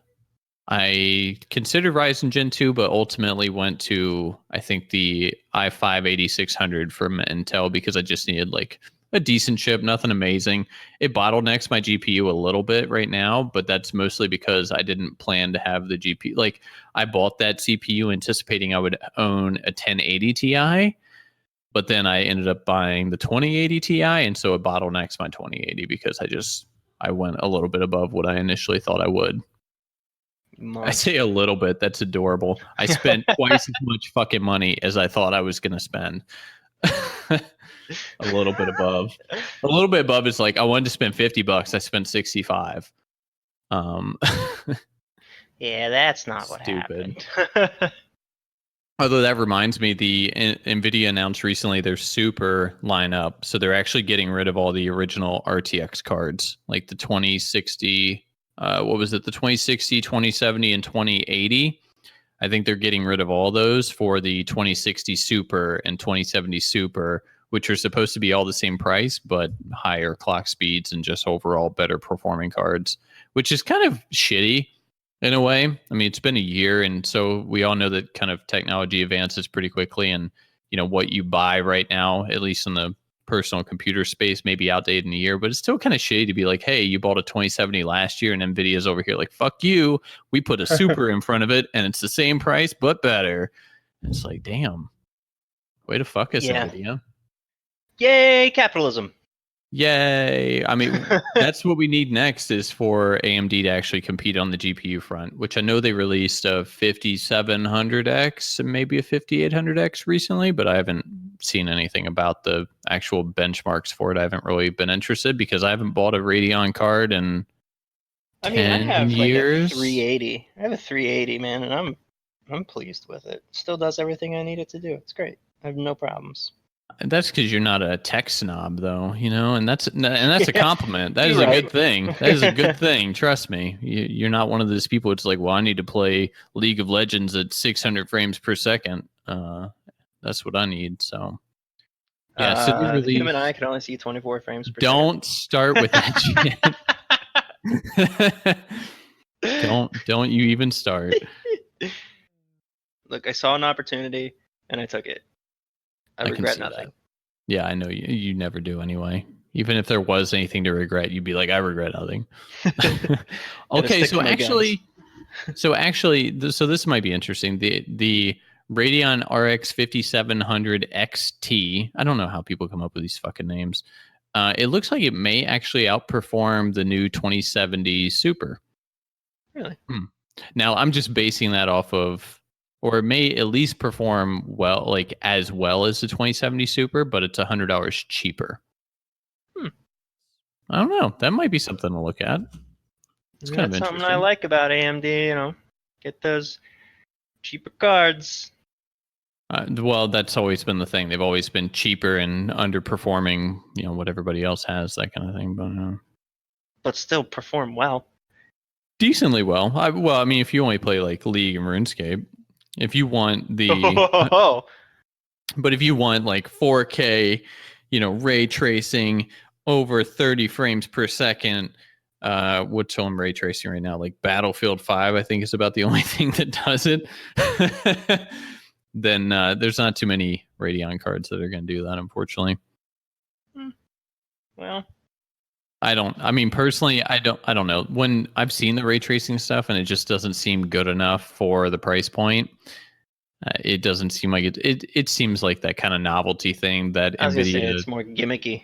I considered Ryzen Gen 2, but ultimately went to, I think, the i5 8600 from Intel because I just needed like a decent chip, nothing amazing. It bottlenecks my GPU a little bit right now, but that's mostly because I didn't plan to have the GPU. Like, I bought that CPU anticipating I would own a 1080 Ti, but then I ended up buying the 2080 Ti, and so it bottlenecks my 2080 because I went a little bit above what I initially thought I would. I say a little bit. That's adorable. I spent twice as much fucking money as I thought I was going to spend. A little bit above. A little bit above is like I wanted to spend $50. I spent 65. Yeah, that's not what happened. Although that reminds me, the NVIDIA announced recently their Super lineup. So they're actually getting rid of all the original RTX cards, like the 2060. What was it? The 2060, 2070, and 2080. I think they're getting rid of all those for the 2060 Super and 2070 Super, which are supposed to be all the same price, but higher clock speeds and just overall better performing cards, which is kind of shitty in a way. I mean, it's been a year, and so we all know that kind of technology advances pretty quickly, and what you buy right now, at least in the personal computer space may be outdated in a year, but it's still kind of shitty to be like, hey, you bought a 2070 last year and Nvidia's over here like, fuck you. We put a super in front of it and it's the same price, but better. It's like, damn. Way to fuck us, Yeah. Nvidia. Yay, capitalism. Yay. I mean, that's what we need next is for AMD to actually compete on the GPU front, which I know they released a 5700X and maybe a 5800X recently, but I haven't seen anything about the actual benchmarks for it. I haven't really been interested because I haven't bought a Radeon card in 10 I have years. like a 380. I have a 380, man, and I'm pleased with it. Still does everything I need it to do. It's great. I have no problems. That's because you're not a tech snob, though, and that's a compliment. That is You're a right. good thing. That is a good thing. Trust me. You're not one of those people. It's like, well, I need to play League of Legends at 600 frames per second. That's what I need. So, yeah. So The human eye can only see 24 frames per don't start with that shit. Don't you even start. Look, I saw an opportunity and I took it. I can regret see nothing. that. Yeah, I know you never do anyway. Even if there was anything to regret, you'd be like, I regret nothing. Okay, so this might be interesting. The Radeon RX 5700 XT. I don't know how people come up with these fucking names. It looks like it may actually outperform the new 2070 Super. Really? Now, I'm just basing that off of, or it may at least perform well, like as well as the 2070 Super, but it's $100 cheaper. I don't know. That might be something to look at. It's kind of interesting. Something I like about AMD. Get those cheaper cards. Well, that's always been the thing. They've always been cheaper and underperforming, what everybody else has, that kind of thing. But still perform well. Decently well. I mean, if you only play like League and RuneScape, if you want but if you want like 4K, ray tracing over 30 frames per second, what's on ray tracing right now? Like Battlefield 5, I think is about the only thing that does it. Then there's not too many Radeon cards that are going to do that, unfortunately. Well, personally, I don't know. When I've seen the ray tracing stuff and it just doesn't seem good enough for the price point, it doesn't seem like it seems like that kind of novelty thing that NVIDIA. It's more gimmicky.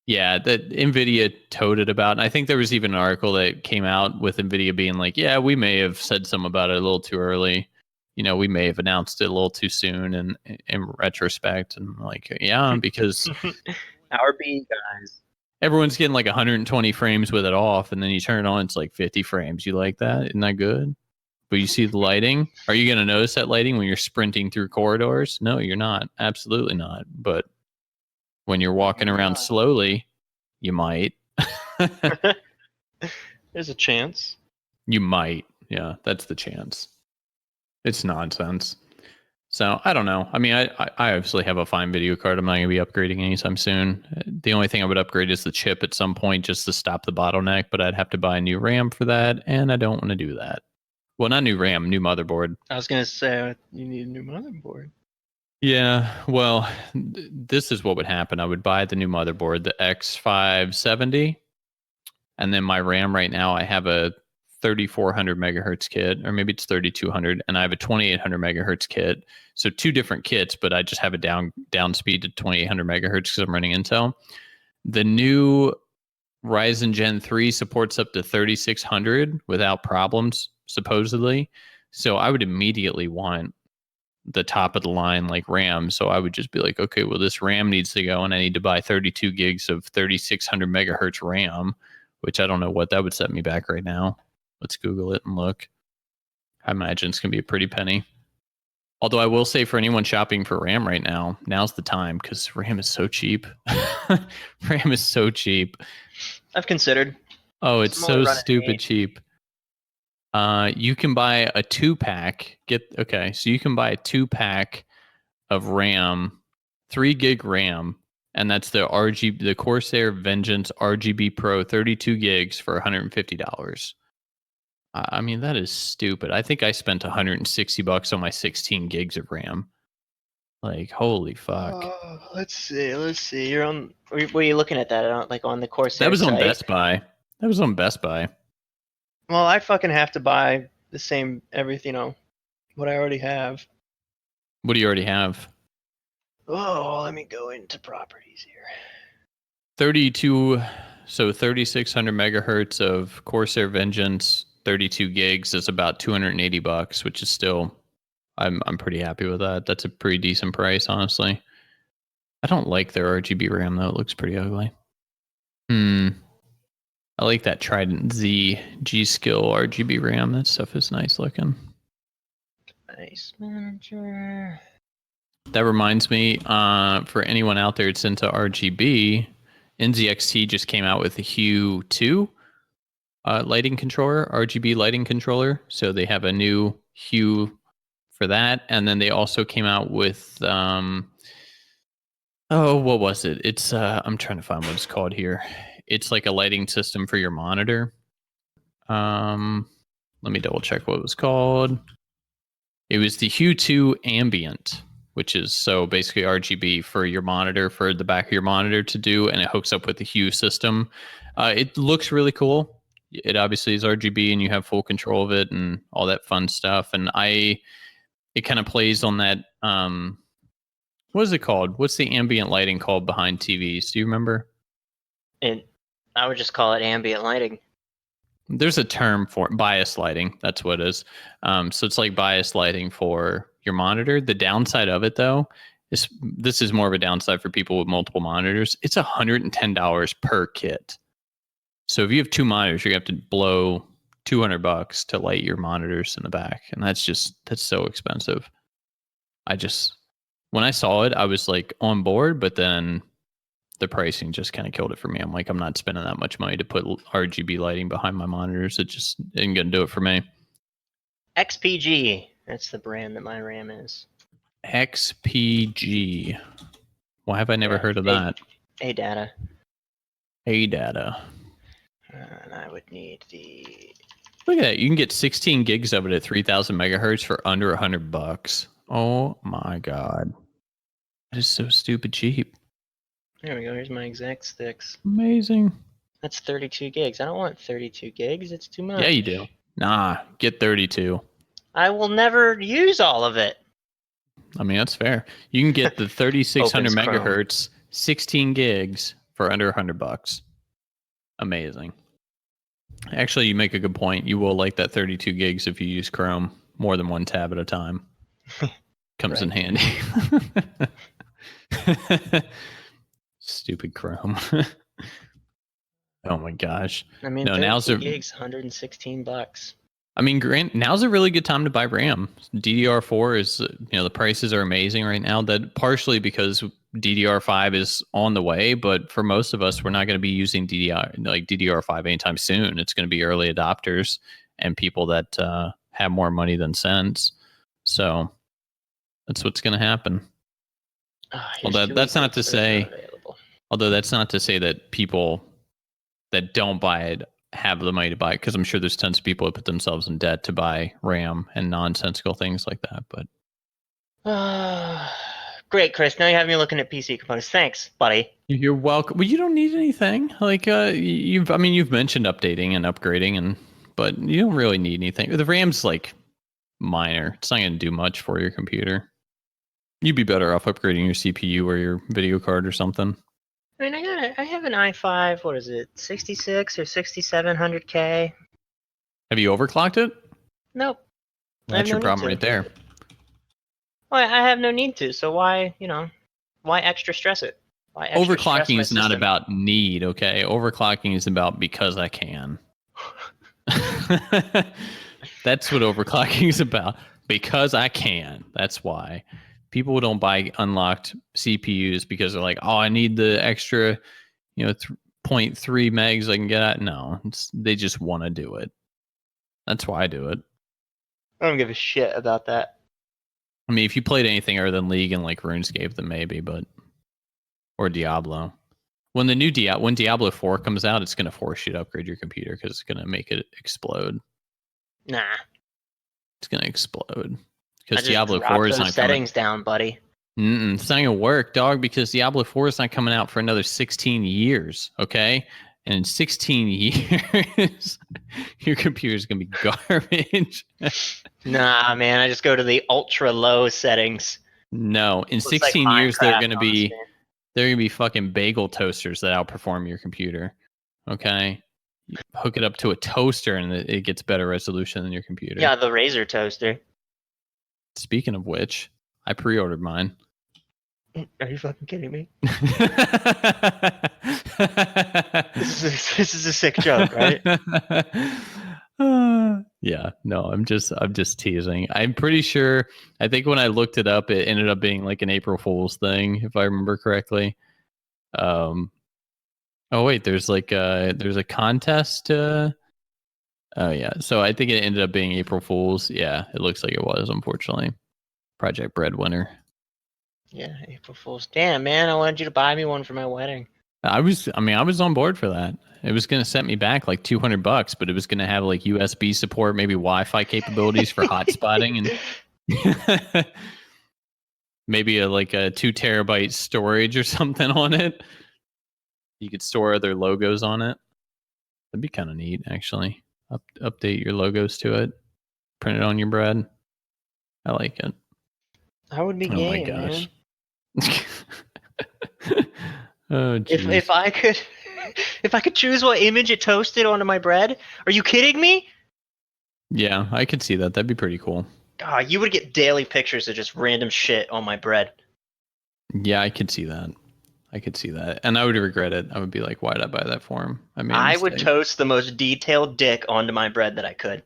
Yeah, that NVIDIA toted about. And I think there was even an article that came out with NVIDIA being like, yeah, we may have said some about it a little too early. We may have announced it a little too soon and in retrospect. And like, yeah, because our B guys. Everyone's getting like 120 frames with it off, and then you turn it on, it's like 50 frames. You like that? Isn't that good? But you see the lighting? Are you going to notice that lighting when you're sprinting through corridors? No, you're not. Absolutely not. But when you're walking around slowly, you might. There's a chance. You might. Yeah, that's the chance. It's nonsense. So I don't know. I mean, I obviously have a fine video card. I'm not going to be upgrading anytime soon. The only thing I would upgrade is the chip at some point just to stop the bottleneck, but I'd have to buy a new RAM for that, and I don't want to do that. Well, not new RAM, new motherboard. I was going to say, you need a new motherboard. Yeah, well, this is what would happen. I would buy the new motherboard, the X570, and then my RAM right now, I have a 3400 megahertz kit, or maybe it's 3200, and I have a 2800 megahertz kit. So two different kits, but I just have a down speed to 2800 megahertz because I'm running Intel. The new Ryzen Gen 3 supports up to 3600 without problems, supposedly. So I would immediately want the top of the line like RAM. So I would just be like, okay, well, this RAM needs to go, and I need to buy 32 gigs of 3600 megahertz RAM, which I don't know what that would set me back right now. Let's Google it and look. I imagine it's going to be a pretty penny. Although I will say for anyone shopping for RAM right now, now's the time because RAM is so cheap. RAM is so cheap. I've considered. Oh, it's so stupid cheap. You can buy a 2-pack. So you can buy a 2-pack of RAM, 3 gig RAM, and that's the Corsair Vengeance RGB Pro 32 gigs for $150. I mean, that is stupid. I think I spent $160 on my 16 gigs of RAM. Like, holy fuck. Let's see. You're on. Were you looking at that? Like on the Corsair That was on site? Best Buy. That was on Best Buy. Well, I fucking have to buy the same everything. What I already have. What do you already have? Oh, let me go into properties here. 3600 megahertz of Corsair Vengeance, 32 gigs is about $280, which is still, I'm pretty happy with that. That's a pretty decent price, honestly. I don't like their RGB RAM though. It looks pretty ugly. I like that Trident Z G-Skill RGB RAM. That stuff is nice looking. Device manager. That reminds me, for anyone out there that's into RGB, NZXT just came out with the Hue 2 lighting controller, RGB lighting controller. So they have a new Hue for that. And then they also came out with, what was it? It's, I'm trying to find what it's called here. It's like a lighting system for your monitor. Let me double check what it was called. It was the Hue 2 Ambient, which is so basically RGB for your monitor, for the back of your monitor to do, and it hooks up with the Hue system. It looks really cool. It obviously is RGB, and you have full control of it and all that fun stuff. And it kind of plays on that. What is it called? What's the ambient lighting called behind TVs? Do you remember? And I would just call it ambient lighting. There's a term for it, bias lighting. That's what it is. So it's like bias lighting for your monitor. The downside of it, though, is this is more of a downside for people with multiple monitors. It's $110 per kit. So if you have two monitors, you have to blow $200 to light your monitors in the back, and that's so expensive. When I saw it, I was like on board, but then the pricing just kind of killed it for me. I'm like, I'm not spending that much money to put RGB lighting behind my monitors. It just isn't going to do it for me. XPG. That's the brand that my RAM is. XPG. Why have I never heard of that? ADATA. ADATA. And I would need the... Look at that. You can get 16 gigs of it at 3000 megahertz for under $100. Oh my God. That is so stupid cheap. There we go. Here's my exact sticks. Amazing. That's 32 gigs. I don't want 32 gigs. It's too much. Yeah, you do. Nah, get 32. I will never use all of it. I mean, that's fair. You can get the 3600 Opens Chrome. megahertz, 16 gigs for under $100. Amazing. Actually, you make a good point. You will like that 32 gigs if you use Chrome more than one tab at a time. Comes in handy. Stupid Chrome. Oh my gosh. I mean, No, 32 gigs, $116. I mean, now's a really good time to buy RAM. DDR4 is, the prices are amazing right now. That partially because DDR5 is on the way, but for most of us, we're not going to be using DDR5 anytime soon. It's going to be early adopters and people that have more money than sense. So that's what's going to happen. Although that's not to say that people that don't buy it have the money to buy it, because I'm sure there's tons of people that put themselves in debt to buy RAM and nonsensical things like that. But great, Chris. Now you have me looking at PC components. Thanks, buddy. You're welcome. Well, you don't need anything. Like you've mentioned updating and upgrading, but you don't really need anything. The RAM's like minor. It's not going to do much for your computer. You'd be better off upgrading your CPU or your video card or something. I mean, I have an i5. What is it? 66 or 6700K. Have you overclocked it? Nope. That's your problem right there. Well, I have no need to. So why extra stress it? Overclocking is not about need, okay? Overclocking is about because I can. That's what overclocking is about. Because I can. That's why. People don't buy unlocked CPUs because they're like, oh, I need the extra, 0.3 megs I can get at. No, they just want to do it. That's why I do it. I don't give a shit about that. I mean, if you played anything other than League and like RuneScape, then maybe, or Diablo. When Diablo 4 comes out, it's going to force you to upgrade your computer because it's going to make it explode. Nah. It's going to explode. Because Diablo 4 is not settings down, buddy. It's not gonna work, dog, because Diablo 4 is not coming out for another 16 years. Okay, and in 16 years, your computer is gonna be garbage. Nah, man, I just go to the ultra low settings. No, in Looks like 16 years, Minecraft on the screen. they're gonna be fucking bagel toasters that outperform your computer. Okay, you hook it up to a toaster and it gets better resolution than your computer. Yeah, the Razer toaster. Speaking of which, I pre-ordered mine. Are you fucking kidding me? This This is a sick joke, right? Yeah, no, I'm just teasing. I'm pretty sure. I think when I looked it up, it ended up being like an April Fool's thing, if I remember correctly. Oh wait, there's a contest. Oh yeah, so I think it ended up being April Fool's. Yeah, it looks like it was, unfortunately. Project Breadwinner. Yeah, April Fool's. Damn, man, I wanted you to buy me one for my wedding. I was on board for that. It was going to set me back like $200, but it was going to have like USB support, maybe Wi-Fi capabilities for hotspotting, and maybe like a 2 terabyte storage or something on it. You could store other logos on it. That'd be kind of neat, actually. Update your logos to it. Print it on your bread. I like it. I would be Oh my game, gosh. man. Oh, if I could choose what image it toasted onto my bread, are you kidding me? Yeah, I could see that. That'd be pretty cool. God, you would get daily pictures of just random shit on my bread. Yeah, I could see that. And I would regret it. I would be like, why did I buy that for him? I would toast the most detailed dick onto my bread that I could.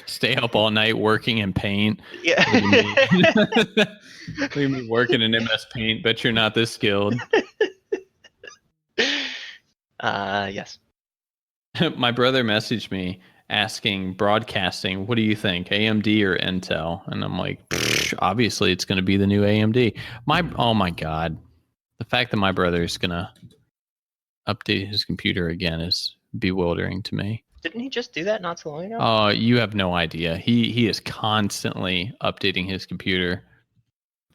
Stay up all night working in Paint. Yeah. Look at me working in MS Paint. Bet you're not this skilled. Yes. My brother messaged me asking broadcasting, what do you think, AMD or Intel? And I'm like, obviously it's going to be the new AMD. Oh my God. The fact that my brother is going to update his computer again is bewildering to me. Didn't he just do that not so long ago? You have no idea. He is constantly updating his computer.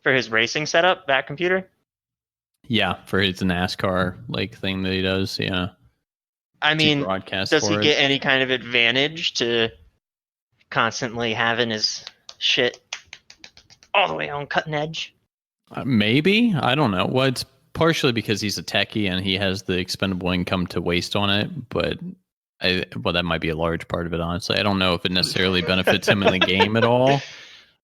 For his racing setup, that computer? Yeah, for his NASCAR like thing that he does. Yeah. I mean, broadcast does he get any kind of advantage to constantly having his shit all the way on cutting edge? Maybe. I don't know. Well, it's partially because he's a techie and he has the expendable income to waste on it, but that might be a large part of it, honestly. I don't know if it necessarily benefits him in the game at all.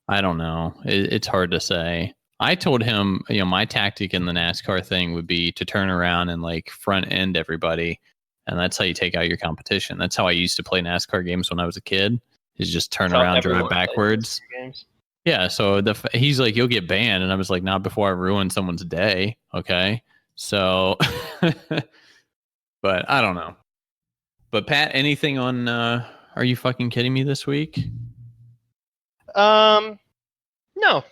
I don't know. It's hard to say. I told him, my tactic in the NASCAR thing would be to turn around and like front end everybody. And that's how you take out your competition. That's how I used to play NASCAR games when I was a kid, is just turn around, drive backwards. Yeah. So he's like, you'll get banned. And I was like, not before I ruin someone's day. Okay. So, but I don't know. But Pat, anything on, Are You Fucking Kidding Me this week? No.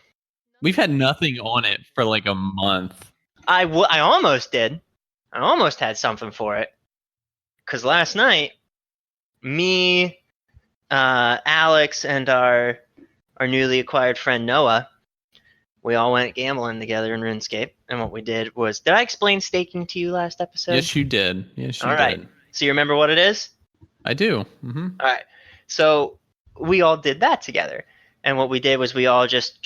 We've had nothing on it for like a month. I almost did. I almost had something for it. Because last night, me, Alex, and our newly acquired friend Noah, we all went gambling together in RuneScape. And what we did was, did I explain staking to you last episode? Yes, you did. All right. So you remember what it is? I do. Mm-hmm. All right. So we all did that together. And what we did was we all just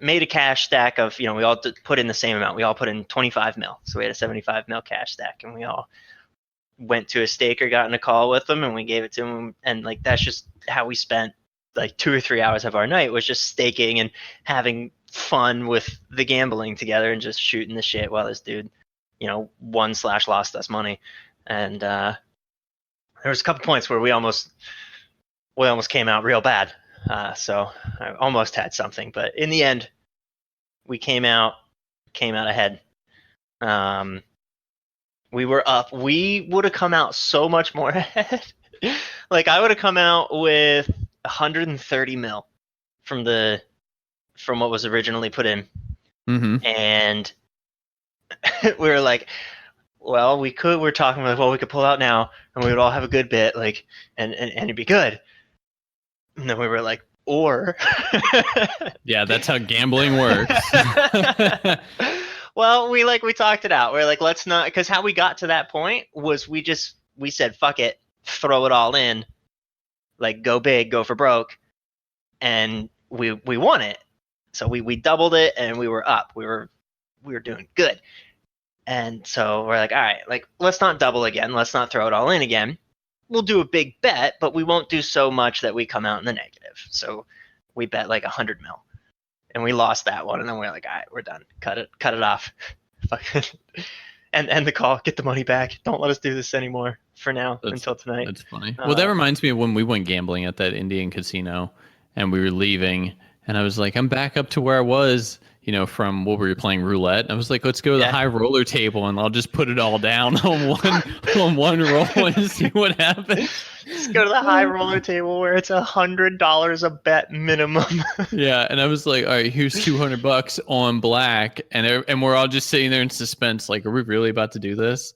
made a cash stack of, we all put in the same amount. We all put in 25 mil. So we had a 75 mil cash stack, and we all went to a staker, got in a call with them, and we gave it to him. And like, that's just how we spent like 2 or 3 hours of our night, was just staking and having fun with the gambling together and just shooting the shit while this dude, won/lost us money. And there was a couple points where we almost came out real bad. So I almost had something, but in the end, we came out ahead. We were up. We would have come out so much more ahead. Like, I would have come out with 130 mil from what was originally put in. Mm-hmm. And we were like, well, we're talking like, well, we could pull out now and we would all have a good bit, like, and it'd be good. And then we were like, or Yeah, that's how gambling works. well, we talked it out. We're like, let's not, because how we got to that point was we said, fuck it, throw it all in, like go big, go for broke, and we won it. So we doubled it and we were up. We were doing good. And so we're like, all right, like let's not double again. Let's not throw it all in again. We'll do a big bet, but we won't do so much that we come out in the negative. So we bet like 100 mil. And we lost that one, and then we're like, all right, we're done. Cut it off. And end the call. Get the money back. Don't let us do this anymore for now until tonight. That's funny. Well, that reminds me of when we went gambling at that Indian casino, and we were leaving, and I was like, I'm back up to where I was, from what we were playing roulette. I was like, let's go to the high roller table, and I'll just put it all down on one roll and see what happens. Just go to the high roller table where it's $100 a bet minimum. Yeah, and I was like, all right, here's $200 on black, and we're all just sitting there in suspense, like, are we really about to do this?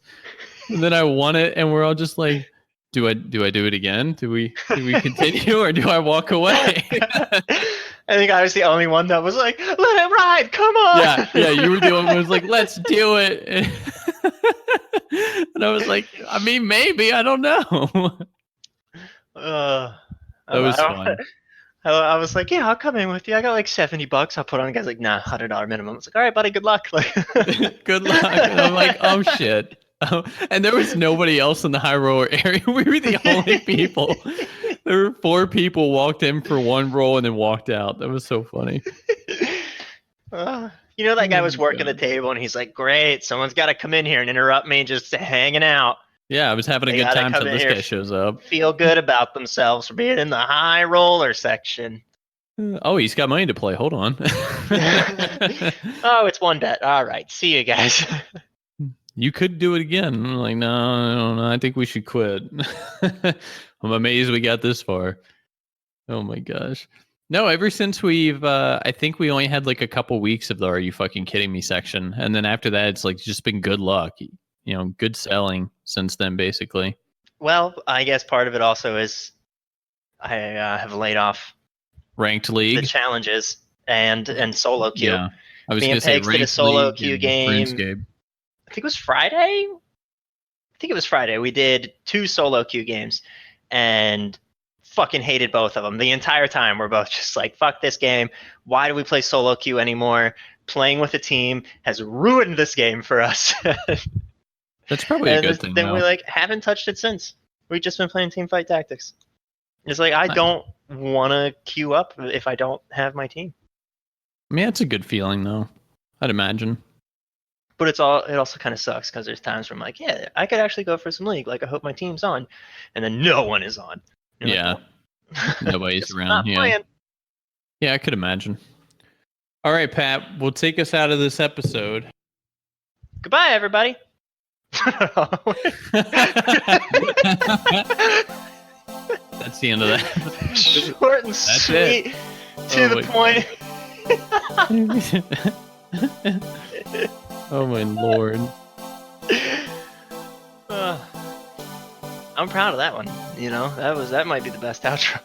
And then I won it, and we're all just like, do I do it again? Do we continue, or do I walk away? I think I was the only one that was like, let it ride, come on. Yeah, you were the one who was like, let's do it. And I was like, I mean, maybe, I don't know. That was fun. I was like, yeah, I'll come in with you. I got like $70. I'll put on. The guy's like, nah, $100 minimum. I was like, all right, buddy, good luck. Like, good luck. And I'm like, oh shit. And there was nobody else in the high roller area. We were the only people. There were 4 people walked in for one roll and then walked out. That was so funny. That guy was working the table, and he's like, great, someone's got to come in here and interrupt me, just hanging out. Yeah, I was having a good time till this guy shows up. Feel good about themselves for being in the high roller section. Oh, he's got money to play. Hold on. Oh, it's one bet. All right. See you guys. You could do it again. I'm like, no, I think we should quit. I'm amazed we got this far. Oh my gosh. No, ever since we've, I think we only had like a couple weeks of the Are You Fucking Kidding Me section. And then after that, it's like just been good luck. Good selling since then, basically. Well, I guess part of it also is I have laid off Ranked League, the challenges, and solo queue. Yeah, I was going to say did a solo queue game. RuneScape. I think it was Friday. We did 2 solo queue games, and fucking hated both of them the entire time. We're both just like, fuck this game. Why do we play solo queue anymore? Playing with a team has ruined this game for us. That's probably a good thing. Then we haven't touched it since. We've just been playing team fight tactics. It's like, I don't want to queue up if I don't have my team. I mean, that's a good feeling, though. I'd imagine. But it also kind of sucks because there's times where I'm like, yeah, I could actually go for some league. Like, I hope my team's on, and then no one is on. Yeah, like, nobody's around. Yeah, playing. Yeah, I could imagine. All right, Pat, we'll take us out of this episode. Goodbye, everybody. That's the end of that. Short and sweet, to the point. Oh my lord. I'm proud of that one. That might be the best outro.